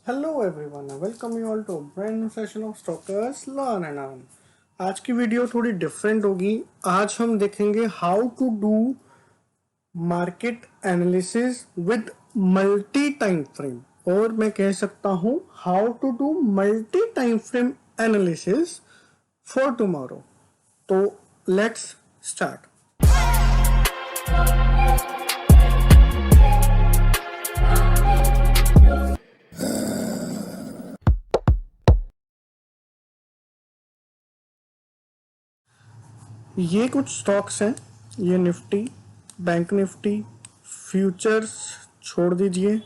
Hello everyone, welcome you all to brand new session of stockers learn and earn. आज की video थोड़ी different होगी। आज हम देखेंगे how to do market analysis with multi time frame, और मैं कह सकता हूं how to do multi time frame analysis for tomorrow. तो लेट्स स्टार्ट। ये कुछ स्टॉक्स हैं, ये निफ्टी, बैंक निफ्टी, फ्यूचर्स छोड़ दीजिए,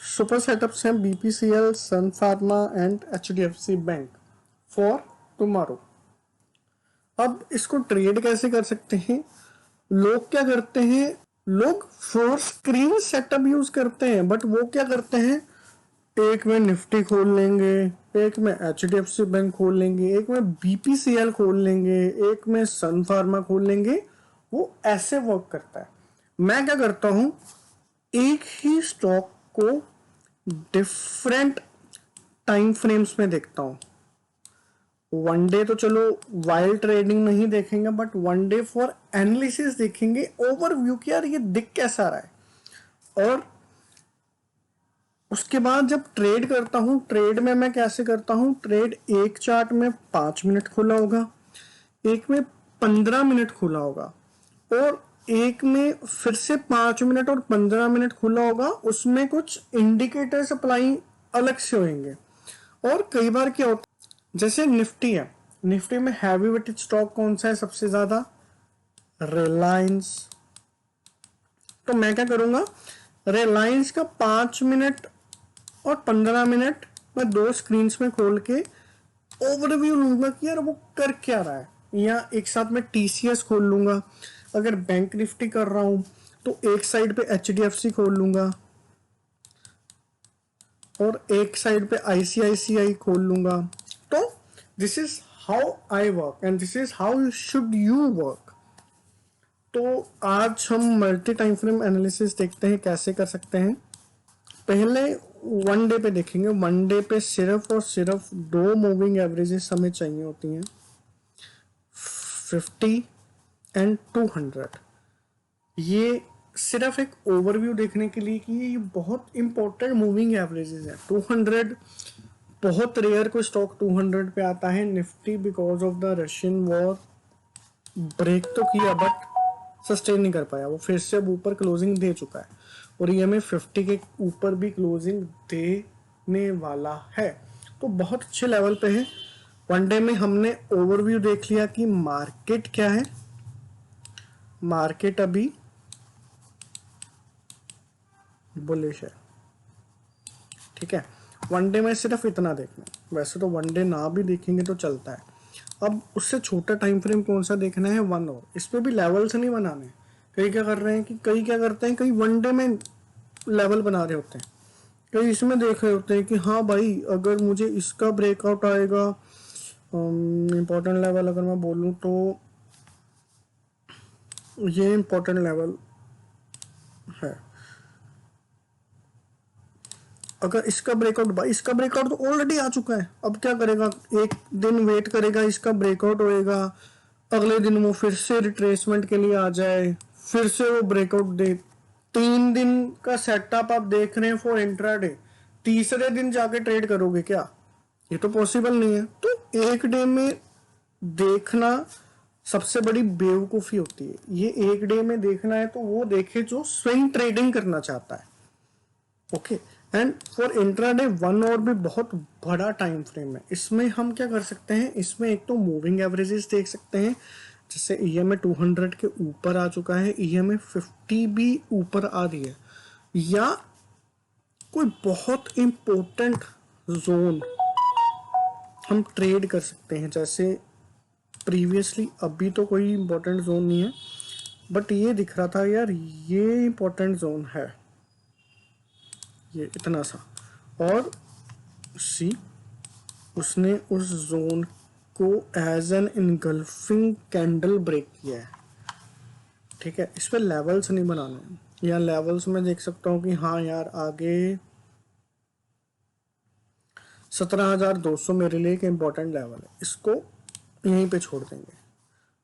सुपर सेटअप्स हैं BPCL, Sun Pharma and HDFC bank for tomorrow. अब इसको ट्रेड कैसे कर सकते हैं? लोग क्या करते हैं, लोग फोर स्क्रीन सेटअप यूज करते हैं, बट वो क्या करते हैं, एक में निफ्टी खोल लेंगे, एक में एचडीएफसी बैंक खोल लेंगे, एक में बीपीसीएल खोल लेंगे, एक में सन फार्मा खोल लेंगे। वो ऐसे वर्क करता है। मैं क्या करता हूं, एक ही स्टॉक को डिफरेंट टाइम फ्रेम्स में देखता हूं। वन डे तो चलो वाइल्ड ट्रेडिंग नहीं देखेंगे, but one day for analysis देखेंगे, ओवरव्यू कि यार ये दिख कैसा रहा है। और उसके बाद जब ट्रेड करता हूं, ट्रेड में मैं कैसे करता हूं, ट्रेड एक चार्ट में 5 मिनट खुला होगा, एक में 15 मिनट खुला होगा, और एक में फिर से 5 मिनट और 15 मिनट खुला होगा। उसमें कुछ इंडिकेटर सप्लाई अलग से होंगे। और कई बार क्या होता है, जैसे निफ्टी है, निफ्टी में हैवी वेटेड स्टॉक कौन सा है सबसे ज्यादा? रिलायंस। तो मैं क्या करूंगा, रिलायंस का 5 मिनट और 15 मिनट मैं दो स्क्रीन में खोल के ओवरव्यू लूंगा कि यार वो कर क्या रहा है। या एक साथ में टीसीएस खोल लूंगा। अगर बैंक निफ्टी कर रहा हूं तो एक साइड पे एचडीएफसी खोल लूंगा और एक साइड पे आईसीआईसीआई खोल लूंगा। तो this is how I work and this is how should you work. तो आज हम मल्टी टाइम फ्रेम एनालिसिस देखते हैं कैसे कर सकते हैं। पहले वन डे पे देखेंगे। वन डे पे सिर्फ और सिर्फ दो मूविंग एवरेजेस हमें चाहिए होती हैं, 50 एंड 200। ये सिर्फ एक ओवरव्यू देखने के लिए कि ये बहुत इंपॉर्टेंट मूविंग एवरेजेस है। 200 बहुत रेयर कोई स्टॉक 200 पे आता है। Nifty because of the Russian war break तो किया बट सस्टेन नहीं कर पाया। वो फिर से अब ऊपर क्लोजिंग दे चुका है और ये हमें 50 के ऊपर भी क्लोजिंग देने वाला है। तो बहुत अच्छे लेवल पे है। वन डे में हमने ओवरव्यू देख लिया कि मार्केट क्या है। मार्केट अभी बुलिश है, ठीक है। वन डे में सिर्फ इतना देखना, वैसे तो वन डे ना भी देखेंगे तो चलता है। अब उससे छोटा टाइम फ्रेम कौन सा देखना है? 1 आवर। इस पे भी लेवल से नहीं बनाने। कई क्या कर रहे हैं कि कई क्या करते हैं, कई वन डे में लेवल बना रहे होते हैं, कई इसमें देख रहे होते हैं कि हाँ भाई अगर मुझे इसका ब्रेकआउट आएगा, इम्पोर्टेंट लेवल अगर मैं बोलूँ तो ये इम्पोर्टेंट लेवल है। अगर इसका ब्रेकआउट, भाई इसका ब्रेकआउट तो ऑलरेडी आ चुका है, अब क्या करेगा? एक दिन वेट करेगा, इसका ब्रेकआउट होएगा, अगले दिन वो फिर से रिट्रेसमेंट के लिए आ जाए, फिर से वो ब्रेकआउट दे। 3 दिन का सेटअप आप देख रहे हैं फॉर इंट्राडे, तीसरे दिन जाके ट्रेड करोगे क्या? ये तो पॉसिबल नहीं है। तो एक डे में देखना सबसे बड़ी बेवकूफ़ी होती है। ये एक डे में देखना है तो वो देखे जो स्विंग ट्रेडिंग करना चाहता है। Okay, and for intraday 1 hour भी बहुत बड़ा टाइम फ्रेम है। इसमें हम क्या कर सकते हैं, इसमें एक तो मूविंग एवरेजेस देख सकते हैं। जैसे ईएमए 200 के ऊपर आ चुका है, ईएमए 50 भी ऊपर आ रही है, या कोई बहुत इंपॉर्टेंट जोन हम ट्रेड कर सकते हैं। जैसे प्रीवियसली, अभी तो कोई इंपॉर्टेंट जोन नहीं है, बट ये दिख रहा था यार ये इंपॉर्टेंट जोन है, ये इतना सा। और सी उसने उस जोन को as an engulfing candle break किया है, ठीक है। इस पर लेवल्स नहीं बनाने हैं। या लेवल्स में देख सकता हूँ कि हाँ यार आगे 17,200 मेरे लिए एक इम्पोर्टेंट लेवल है, इसको यहीं पे छोड़ देंगे।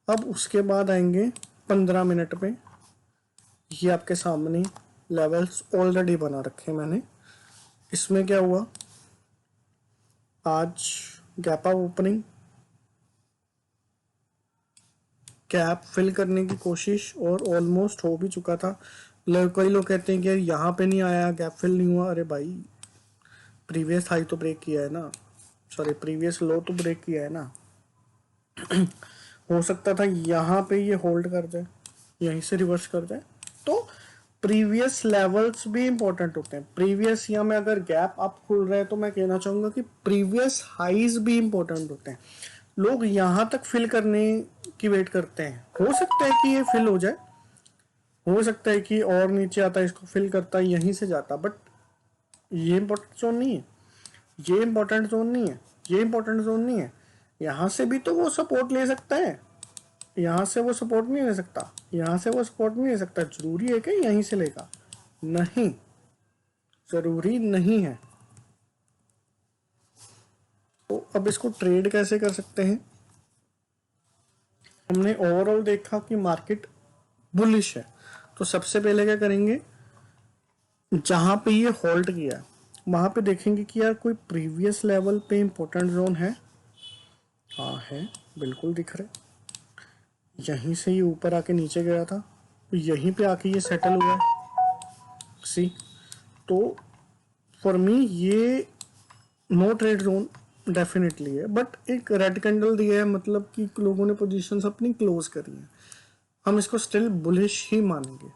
अब उसके बाद आएंगे 15 मिनट पे, ये आपके सामने लेवल्स ऑलरेडी बना रखे हैं मैंने। इसमें क्या हुआ, आज gap up opening, gap fill करने की कोशिश और ऑलमोस्ट हो भी चुका था। कई लोग कहते हैं कि यहाँ पे नहीं आया, गैप फिल नहीं हुआ। अरे भाई, प्रीवियस हाई तो ब्रेक किया है ना, सॉरी प्रीवियस लो तो ब्रेक किया है ना। हो सकता था यहाँ पे ये होल्ड कर जाए, यहीं से रिवर्स कर जाए। तो प्रीवियस लेवल्स भी इंपॉर्टेंट होते हैं। प्रीवियस या में अगर गैप अप खुल रहा है तो मैं कहना चाहूंगा कि प्रीवियस हाईज भी इंपॉर्टेंट होते हैं। लोग यहाँ तक फिल करने की वेट करते हैं, हो सकता है कि ये फिल हो जाए, हो सकता है कि और नीचे आता है, इसको फिल करता है, यहीं से जाता, बट ये इंपॉर्टेंट जोन नहीं है, ये इंपॉर्टेंट जोन नहीं है, ये इंपॉर्टेंट जोन नहीं है। यहाँ से भी तो वो सपोर्ट ले सकता है, यहाँ से वो सपोर्ट नहीं ले सकता, यहाँ से वो सपोर्ट नहीं ले सकता। जरूरी है कि यहीं से लेगा? नहीं, जरूरी नहीं है। तो अब इसको ट्रेड कैसे कर सकते हैं? हमने ओवरऑल देखा कि मार्केट बुलिश है, तो सबसे पहले क्या करेंगे, जहां पे ये होल्ड किया वहां पे देखेंगे कि यार कोई प्रीवियस लेवल पे इंपॉर्टेंट जोन है। हाँ है, बिल्कुल दिख रहा है। यहीं से ये ऊपर आके नीचे गया था, तो यहीं पे आके ये सेटल हुआ है, सी। तो फॉर मी ये नो ट्रेड जोन डेफिनेटली है, बट एक रेड कैंडल दिया है, मतलब कि लोगों ने पोजीशंस अपनी क्लोज करी है, हम इसको स्टिल बुलिश ही मानेंगे।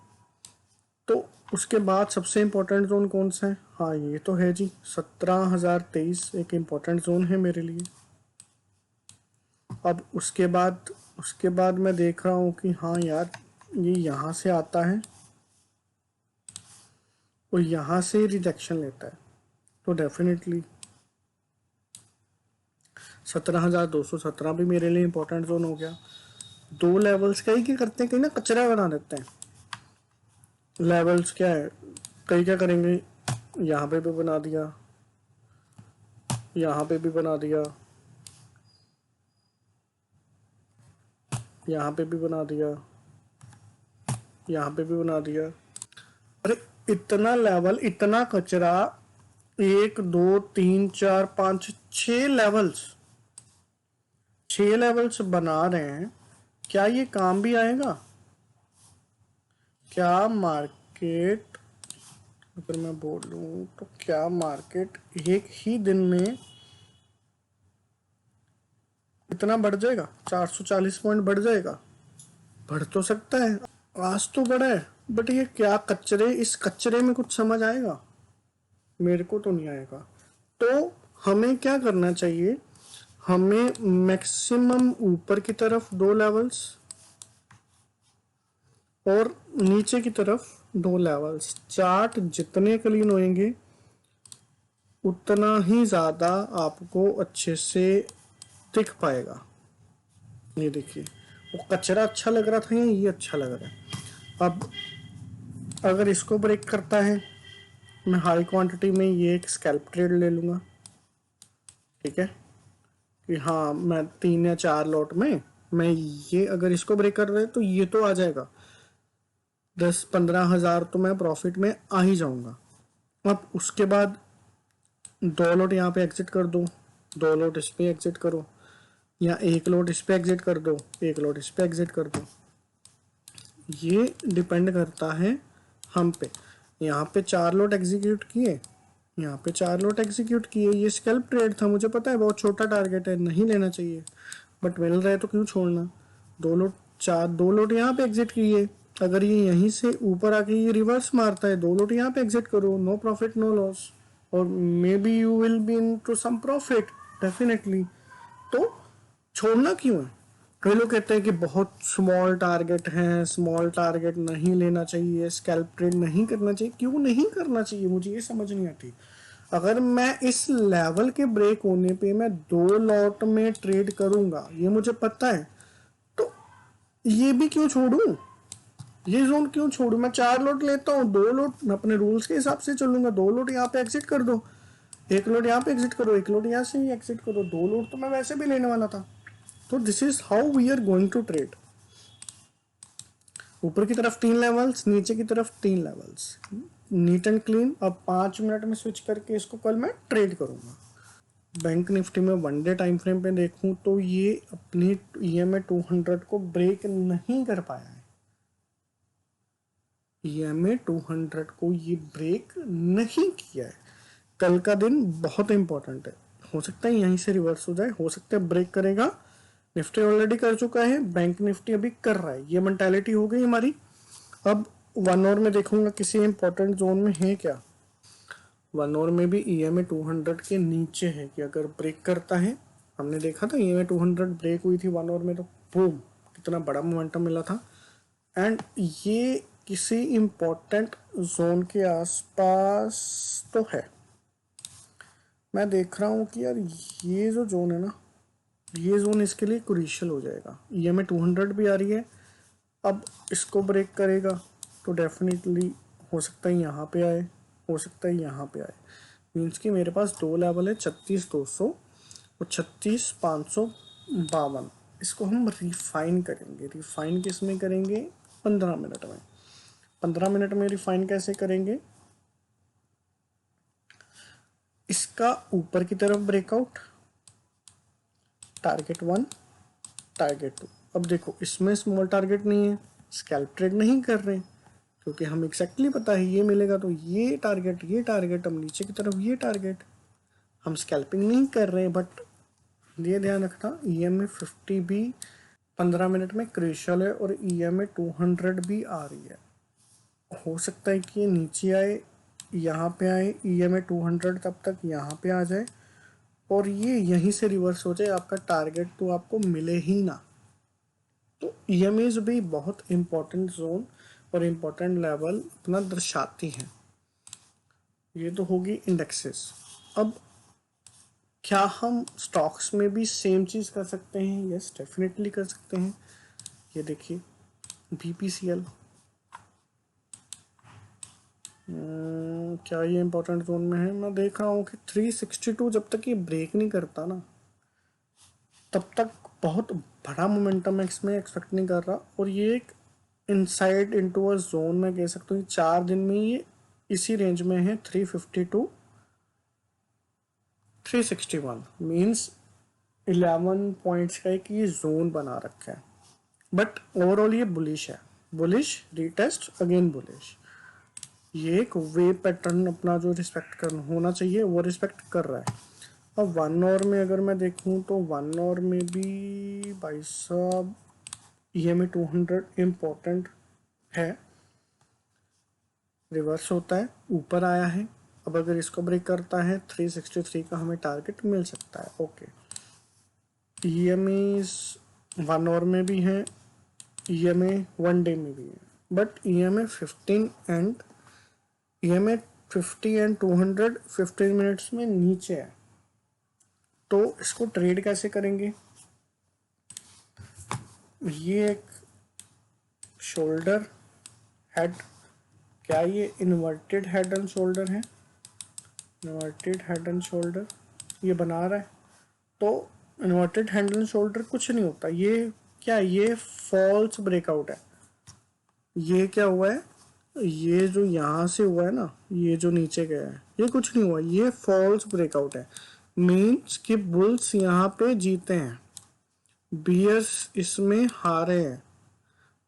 तो उसके बाद सबसे इम्पोर्टेंट जोन कौन सा है? हाँ ये तो है जी, 17,023 एक इम्पोर्टेंट जोन है मेरे लिए। अब उसके बाद मैं देख रहा हूँ कि हाँ यार ये यहाँ से आता है और यहाँ से रिजेक्शन लेता है, तो डेफिनेटली 17,217 भी मेरे लिए इम्पोर्टेंट जोन हो गया। दो लेवल्स का ही क्या करते हैं, कहीं ना कचरा बना देते हैं। लेवल्स क्या है, कई क्या करेंगे, यहाँ पे भी बना दिया, यहाँ पे भी बना दिया, यहाँ पे भी बना दिया, यहाँ पे भी बना दिया। अरे इतना लेवल, इतना कचरा, 1 2 3 4 5 6 लेवल्स बना रहे हैं, क्या ये काम भी आएगा? क्या मार्केट, अगर मैं बोलूं तो क्या मार्केट एक ही दिन में इतना बढ़ जाएगा? 440 पॉइंट बढ़ जाएगा? बढ़ तो सकता है, आज तो बढ़ा है, बट ये क्या कचरे, इस कचरे में कुछ समझ आएगा? मेरे को तो नहीं आएगा। तो हमें क्या करना चाहिए, हमें मैक्सिमम ऊपर की तरफ 2 लेवल्स और नीचे की तरफ 2 लेवल्स, चार्ट जितने क्लीन होंगे उतना ही ज्यादा आपको अच्छे से दिख पाएगा। ये देखिए, वो कचरा अच्छा लग रहा था या ये अच्छा लग रहा है? अब अगर इसको ब्रेक करता है, मैं हाई क्वांटिटी में ये एक स्कैल्प ट्रेड ले लूँगा, ठीक है, कि हाँ मैं 3 या 4 लॉट में मैं ये, अगर इसको ब्रेक कर रहे तो ये तो आ जाएगा, 10-15 हज़ार तो मैं प्रॉफिट में आ ही जाऊँगा। अब उसके बाद 2 लॉट यहाँ पे एग्जिट कर दो, 2 लॉट इस पे एग्जिट करो, या 1 लॉट इस पे एग्जिट कर दो, 1 लॉट इस पे एग्जिट कर दो। ये डिपेंड करता है हम पे। यहाँ पे 4 लॉट एग्जीक्यूट किए, यहाँ पे 4 लॉट एग्जीक्यूट किए, ये स्कैल्प ट्रेड था, मुझे पता है बहुत छोटा टारगेट है, नहीं लेना चाहिए, बट मिल रहा है तो क्यों छोड़ना। 2 लॉट यहाँ पे एग्जिट किए, अगर ये यहीं से ऊपर आके ये रिवर्स मारता है, 2 लॉट यहाँ पे एग्जिट करो, नो प्रॉफिट नो लॉस, और maybe you will be in to some profit definitely. तो छोड़ना क्यों है? कई लोग कहते हैं कि बहुत स्मॉल टारगेट है, स्मॉल टारगेट नहीं लेना चाहिए, स्कैल्प ट्रेड नहीं करना चाहिए। क्यों नहीं करना चाहिए, मुझे ये समझ नहीं आती। अगर मैं इस लेवल के ब्रेक होने पे मैं 2 लॉट में ट्रेड करूंगा, ये मुझे पता है, तो ये भी क्यों छोड़ूं, ये जोन क्यों छोड़ू? मैं 4 लॉट लेता हूँ, 2 लॉट अपने रूल्स के हिसाब से चलूंगा, 2 लॉट यहाँ पे एग्जिट कर दो, एक लोड यहाँ पे एग्जिट करो, एक लोड यहाँ से ही एग्जिट करो, दो लोड तो मैं वैसे भी लेने वाला था। तो this is how we are going to trade. ऊपर की तरफ 3 लेवल्स, नीचे की तरफ 3 लेवल्स, नीट एंड क्लीन। अब 5 मिनट में स्विच करके इसको कल मैं ट्रेड करूंगा। बैंक निफ्टी में 1 डे टाइम फ्रेम पे देखूं तो ये अपनी EMA 200 को ब्रेक नहीं कर पाया है। EMA 200 को ये ब्रेक नहीं किया है। कल का दिन बहुत इंपॉर्टेंट है, हो सकता है यहीं से रिवर्स हो जाए, हो सकता है ब्रेक करेगा। निफ्टी ऑलरेडी कर चुका है, बैंक निफ्टी अभी कर रहा है। ये मेंटालिटी हो गई हमारी। अब 1 आवर में देखूंगा किसी इंपॉर्टेंट जोन में है क्या। 1 आवर में भी EMA 200 के नीचे है कि अगर ब्रेक करता है, हमने देखा था EMA 200 ब्रेक हुई थी 1 आवर में, तो बूम कितना बड़ा मोमेंटम मिला था। एंड ये किसी इम्पोर्टेंट जोन के आसपास तो है। मैं देख रहा हूँ कि यार ये जो जोन है ना, ये जोन इसके लिए क्रूशियल हो जाएगा। EMA 200 भी आ रही है, अब इसको ब्रेक करेगा तो डेफिनेटली हो सकता है यहाँ पे आए, हो सकता है यहाँ पे आए। मीन्स कि मेरे पास 2 लेवल है, 36,200 और 36,552। इसको हम रिफाइन करेंगे। रिफाइन किस में करेंगे? 15 मिनट में। 15 मिनट में रिफाइन कैसे करेंगे? इसका ऊपर की तरफ ब्रेकआउट, टारगेट 1, टारगेट 2। अब देखो इसमें स्मॉल टारगेट नहीं है, स्कैल्प ट्रेड नहीं कर रहे, क्योंकि हम एग्जैक्टली पता है ये मिलेगा तो ये टारगेट, ये टारगेट, अब नीचे की तरफ ये टारगेट। हम स्कैल्पिंग नहीं कर रहे हैं, बट ये ध्यान रखना EMA 50 भी 15 मिनट में क्रूशियल है और EMA 200 भी आ रही है। हो सकता है कि ये नीचे आए, यहाँ पे आए, EMA 200 तब तक यहाँ पे आ जाए और ये यहीं से रिवर्स हो जाए, आपका टारगेट तो आपको मिले ही ना। तो EMAs भी बहुत इंपॉर्टेंट जोन और इम्पोर्टेंट लेवल अपना दर्शाती हैं। ये तो होगी इंडेक्सेस। अब क्या हम स्टॉक्स में भी सेम चीज़ कर सकते हैं? यस, डेफिनेटली कर सकते हैं। ये देखिए BPCL, क्या ये इम्पोर्टेंट जोन में है? मैं देख रहा हूँ कि 362 जब तक ये ब्रेक नहीं करता ना, तब तक बहुत बड़ा मोमेंटम इसमें एक्सपेक्ट नहीं कर रहा। और ये एक इनसाइड इनटू अ जोन में कह सकता हूँ 4 दिन में ये इसी रेंज में है, 352 361। मीन्स 11 पॉइंट्स का एक ये जोन बना रखा है। बट ओवरऑल ये बुलिश है, बुलिश रीटेस्ट अगेन बुलिश। ये एक वे पैटर्न अपना जो रिस्पेक्ट कर होना चाहिए वो रिस्पेक्ट कर रहा है। अब 1 आवर में अगर मैं देखूं तो 1 आवर में भी भाई साहब EMA 200 इम्पोर्टेंट है। रिवर्स होता है, ऊपर आया है। अब अगर इसको ब्रेक करता है 363 का हमें टारगेट मिल सकता है। ओके, EMA 1 आवर में भी है, EMA 1 डे में भी है, बट EMA 50 एंड 200 15 मिनट्स में नीचे है। तो इसको ट्रेड कैसे करेंगे? ये एक शोल्डर हेड, क्या ये इन्वर्टेड हेड एंड शोल्डर है? इन्वर्टेड हेड एंड शोल्डर ये बना रहा है। तो इन्वर्टेड हेड एंड शोल्डर कुछ नहीं होता, ये क्या, ये फॉल्स ब्रेकआउट है। ये क्या हुआ है? ये जो यहाँ से हुआ है ना, ये जो नीचे गया है, ये कुछ नहीं हुआ, ये फॉल्स ब्रेकआउट है। मीन्स कि बुल्स यहाँ पे जीते हैं, बियर्स इसमें हारे हैं।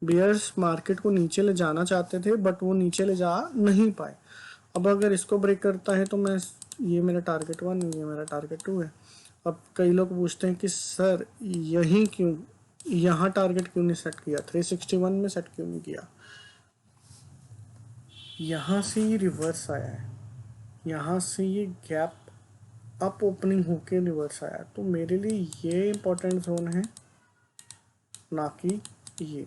बियर्स मार्केट को नीचे ले जाना चाहते थे बट वो नीचे ले जा नहीं पाए। अब अगर इसको ब्रेक करता है तो मैं, ये मेरा टारगेट 1, ये मेरा टारगेट 2 है। अब कई लोग पूछते हैं कि सर यही क्यों, यहाँ टारगेट क्यों नहीं सेट किया, 361 में सेट क्यों नहीं किया? यहाँ से ये रिवर्स आया है, यहाँ से ये गैप अप ओपनिंग होके रिवर्स आया, तो मेरे लिए ये इम्पोर्टेंट जोन है, ना कि ये।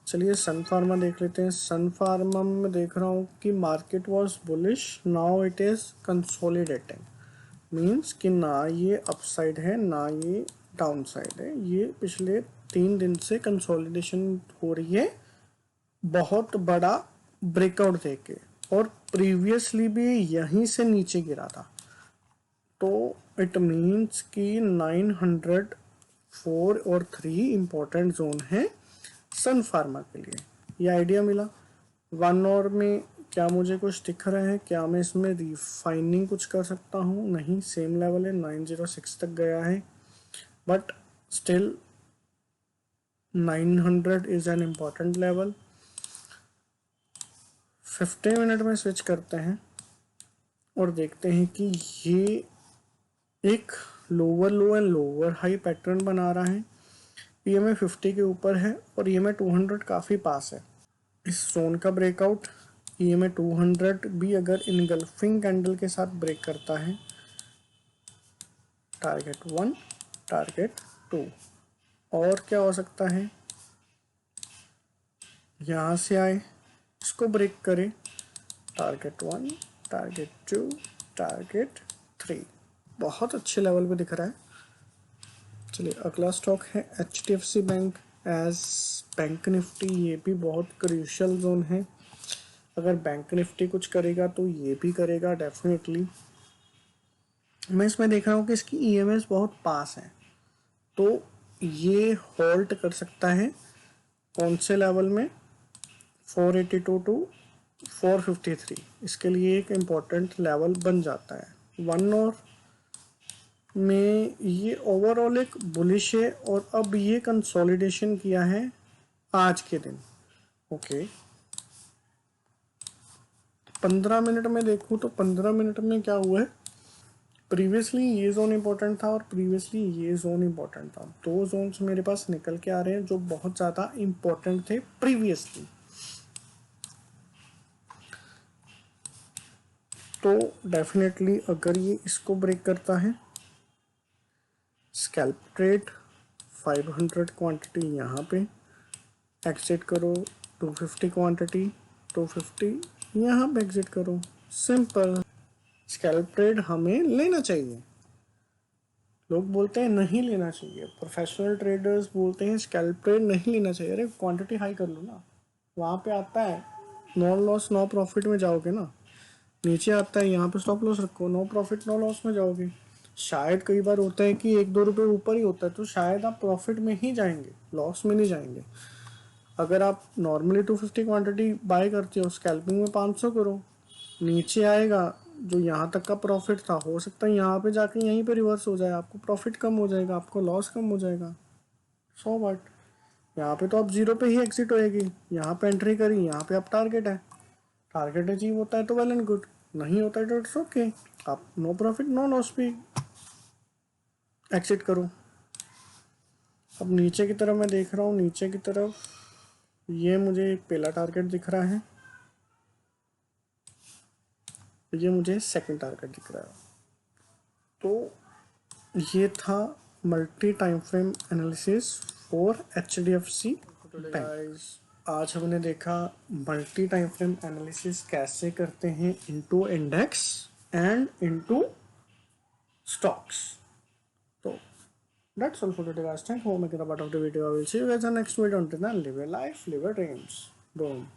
चलिए सन फार्मा देख लेते हैं। सन फार्मा में देख रहा हूँ कि market was bullish, now it is consolidating. Means कि ना ये अपसाइड है ना ये डाउन साइड है, ये पिछले 3 दिन से कंसोलिडेशन हो रही है, बहुत बड़ा ब्रेकआउट देके। और प्रीवियसली भी यहीं से नीचे गिरा था, तो इट मीन्स कि 904 और 3 इम्पोर्टेंट जोन है सन फार्मा के लिए। ये आइडिया मिला। 1 और में क्या मुझे कुछ दिख रहा है? क्या मैं इसमें रिफाइनिंग कुछ कर सकता हूँ? नहीं, सेम लेवल है, 906 तक गया है, but still 900 is an important level. 50 minute में स्विच करते हैं और देखते हैं कि ये एक lower low and lower high pattern बना रहा है। EMA 50 के ऊपर है और EMA 200 काफ़ी पास है। इस जोन का ब्रेकआउट EMA 200 भी अगर इनगल्फिंग कैंडल के साथ ब्रेक करता है, टारगेट 1, टारगेट 2, और क्या हो सकता है, यहाँ से आए, इसको ब्रेक करे, टारगेट 1, टारगेट 2, टारगेट 3, बहुत अच्छे लेवल पे दिख रहा है। चलिए अगला स्टॉक है HDFC bank as bank Nifty. ये भी बहुत क्रूशियल जोन है। अगर बैंक निफ्टी कुछ करेगा तो ये भी करेगा डेफिनेटली। मैं इसमें देख रहा हूँ कि इसकी EMS बहुत पास है, तो ये होल्ड कर सकता है। कौन से लेवल में? 482 टू 453, इसके लिए एक इम्पोर्टेंट लेवल बन जाता है। 1 और में ये ओवरऑल एक बुलिश है और अब ये कंसोलिडेशन किया है आज के दिन। ओके, 15 मिनट में देखूँ तो 15 मिनट में क्या हुआ है, प्रीवियसली ये जोन इंपॉर्टेंट था और प्रीवियसली ये जोन इंपॉर्टेंट था। 2 जोन्स मेरे पास निकल के आ रहे हैं जो बहुत ज़्यादा इंपॉर्टेंट थे प्रीवियसली। तो डेफिनेटली अगर ये इसको ब्रेक करता है, स्कैल्प ट्रेड 500 क्वांटिटी यहाँ पे एग्जिट करो, 250 क्वांटिटी 250 यहाँ पे एग्जिट करो, सिंपल। स्कैल्प ट्रेड हमें लेना चाहिए। लोग बोलते हैं नहीं लेना चाहिए, प्रोफेशनल ट्रेडर्स बोलते हैं स्कैल्प ट्रेड नहीं लेना चाहिए। अरे क्वांटिटी हाई कर लो ना, वहाँ पे आता है नो लॉस नो प्रॉफिट में जाओगे ना। नीचे आता है यहाँ पे स्टॉप लॉस रखो, नो प्रॉफिट नो लॉस में जाओगे। शायद कई बार होता है कि 1-2 रुपये ऊपर ही होता है, तो शायद आप प्रॉफिट में ही जाएंगे, लॉस में नहीं जाएंगे। अगर आप नॉर्मली 250 क्वांटिटी बाय करते हो, स्कैल्पिंग में 500 करो, नीचे आएगा जो यहाँ तक का प्रॉफिट था, हो सकता है यहाँ पे जाके यहीं पे रिवर्स हो जाए, आपको प्रॉफिट कम हो जाएगा, आपको लॉस कम हो जाएगा। सो बट यहाँ पे तो आप 0 पे ही एग्जिट होएगी। यहाँ पे एंट्री करी, यहाँ पे आप टारगेट है, टारगेट अचीव होता है तो वेल एंड गुड, नहीं होता है तो इट्स ओके, आप नो प्रॉफिट नो लॉस भी एग्जिट करो। अब नीचे की तरफ मैं देख रहा हूँ, नीचे की तरफ ये मुझे एक पहला टारगेट दिख रहा है, ये मुझे सेकंड टारगेट दिख रहा है। तो ये था multi time frame analysis for HDFC bank. आज हमने देखा मल्टी टाइम फ्रेम एनालिसिस कैसे करते हैं into index and into stocks. तो that's all for today guys. Thank you for making a part of the video. I will see you guys in the next video. Until then, live your life, live your dreams. Boom.